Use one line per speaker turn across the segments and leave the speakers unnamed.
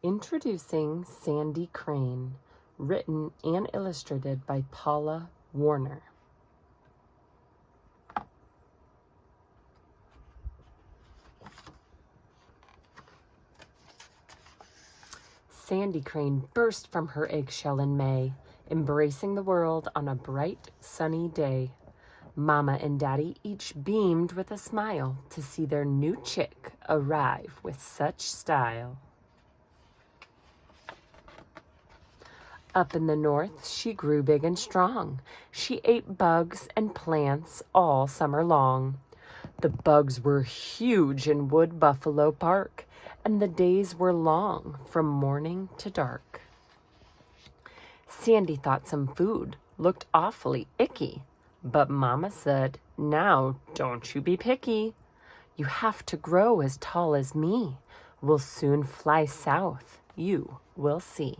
Introducing Sandy Crane, written and illustrated by Paula Warner. Sandy Crane burst from her eggshell in May, embracing the world on a bright, sunny day. Mama and Daddy each beamed with a smile to see their new chick arrive with such style. Up in the north, she grew big and strong. She ate bugs and plants all summer long. The bugs were huge in Wood Buffalo Park, and the days were long from morning to dark. Sandy thought some food looked awfully icky, but Mama said, "Now, don't you be picky. You have to grow as tall as me. We'll soon fly south, you will see."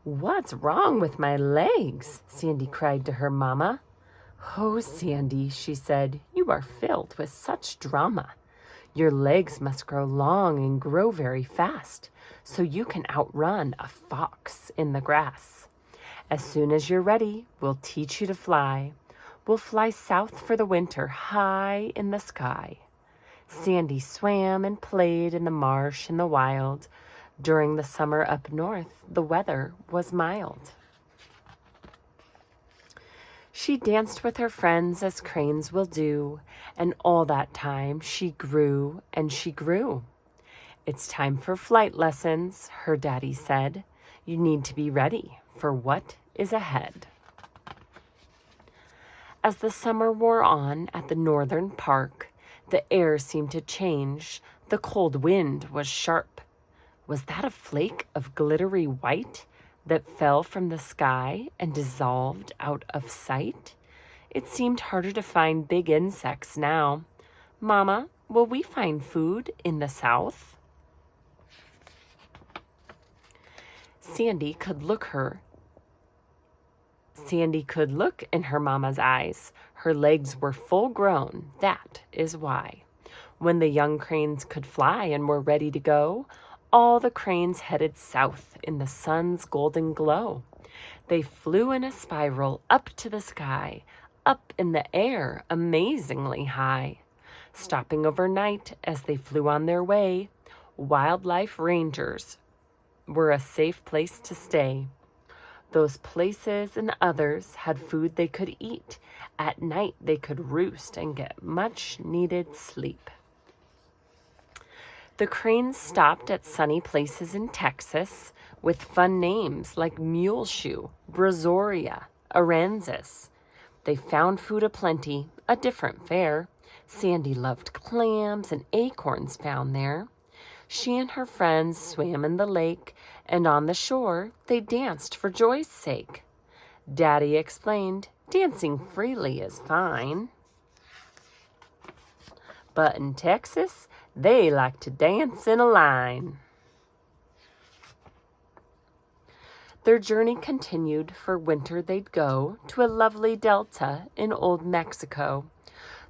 "What's wrong with my legs?" Sandy cried to her mama. "Oh, Sandy," she said, "you are filled with such drama. Your legs must grow long and grow very fast, so you can outrun a fox in the grass. As soon as you're ready, we'll teach you to fly. We'll fly south for the winter, high in the sky." Sandy swam and played in the marsh and the wild. During the summer up north, the weather was mild. She danced with her friends as cranes will do, and all that time she grew and she grew. "It's time for flight lessons," her daddy said. "You need to be ready for what is ahead." As the summer wore on at the northern park, the air seemed to change. The cold wind was sharp. Was that a flake of glittery white that fell from the sky and dissolved out of sight? It seemed harder to find big insects now. "Mama, will we find food in the south?" Sandy could look in her mama's eyes. Her legs were full grown, that is why. When the young cranes could fly and were ready to go, all the cranes headed south in the sun's golden glow. They flew in a spiral up to the sky, up in the air, amazingly high. Stopping overnight as they flew on their way, wildlife rangers were a safe place to stay. Those places and others had food they could eat. At night they could roost and get much needed sleep. The cranes stopped at sunny places in Texas with fun names like Muleshoe, Brazoria, Aransas. They found food aplenty, a different fare. Sandy loved clams and acorns found there. She and her friends swam in the lake, and on the shore they danced for joy's sake. Daddy explained, "Dancing freely is fine, but in Texas, they like to dance in a line." Their journey continued. For winter they'd go to a lovely delta in old Mexico.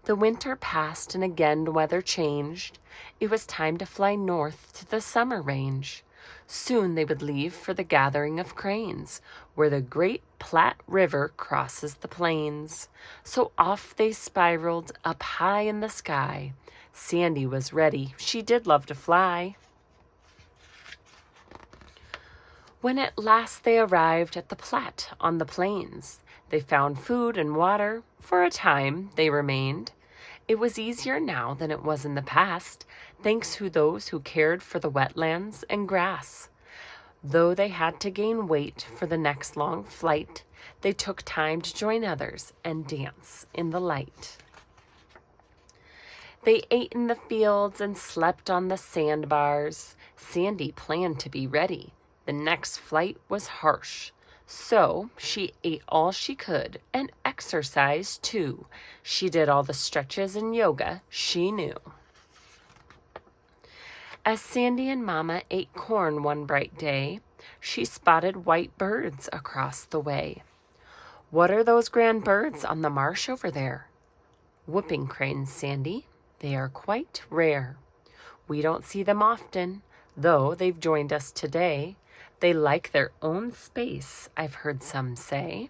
The winter passed and again weather changed. It was time to fly north to the summer range. Soon they would leave for the gathering of cranes, where the great Platte River crosses the plains. So off they spiraled up high in the sky. Sandy was ready. She did love to fly. When at last they arrived at the Platte on the plains, they found food and water. For a time they remained. It was easier now than it was in the past, thanks to those who cared for the wetlands and grass. Though they had to gain weight for the next long flight, they took time to join others and dance in the light. They ate in the fields and slept on the sandbars. Sandy planned to be ready. The next flight was harsh. So she ate all she could and exercised too. She did all the stretches and yoga she knew. As Sandy and Mama ate corn one bright day, she spotted white birds across the way. "What are those grand birds on the marsh over there?" "Whooping cranes, Sandy. They are quite rare." We don't see them often, though they've joined us today. They like their own space, I've heard some say.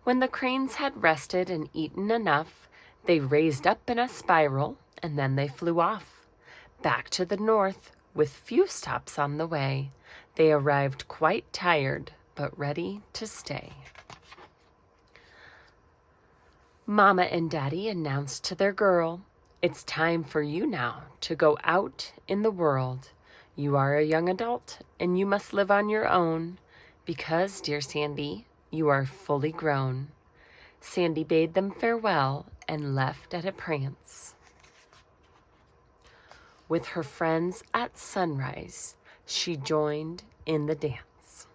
When the cranes had rested and eaten enough, they raised up in a spiral, and then they flew off. Back to the north, with few stops on the way. They arrived quite tired, but ready to stay. Mama and Daddy announced to their girl, "It's time for you now to go out in the world. You are a young adult, and you must live on your own, because, dear Sandy, you are fully grown." Sandy bade them farewell and left at a prance. With her friends at sunrise, she joined in the dance.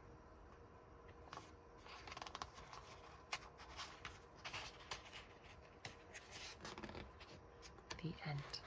The end.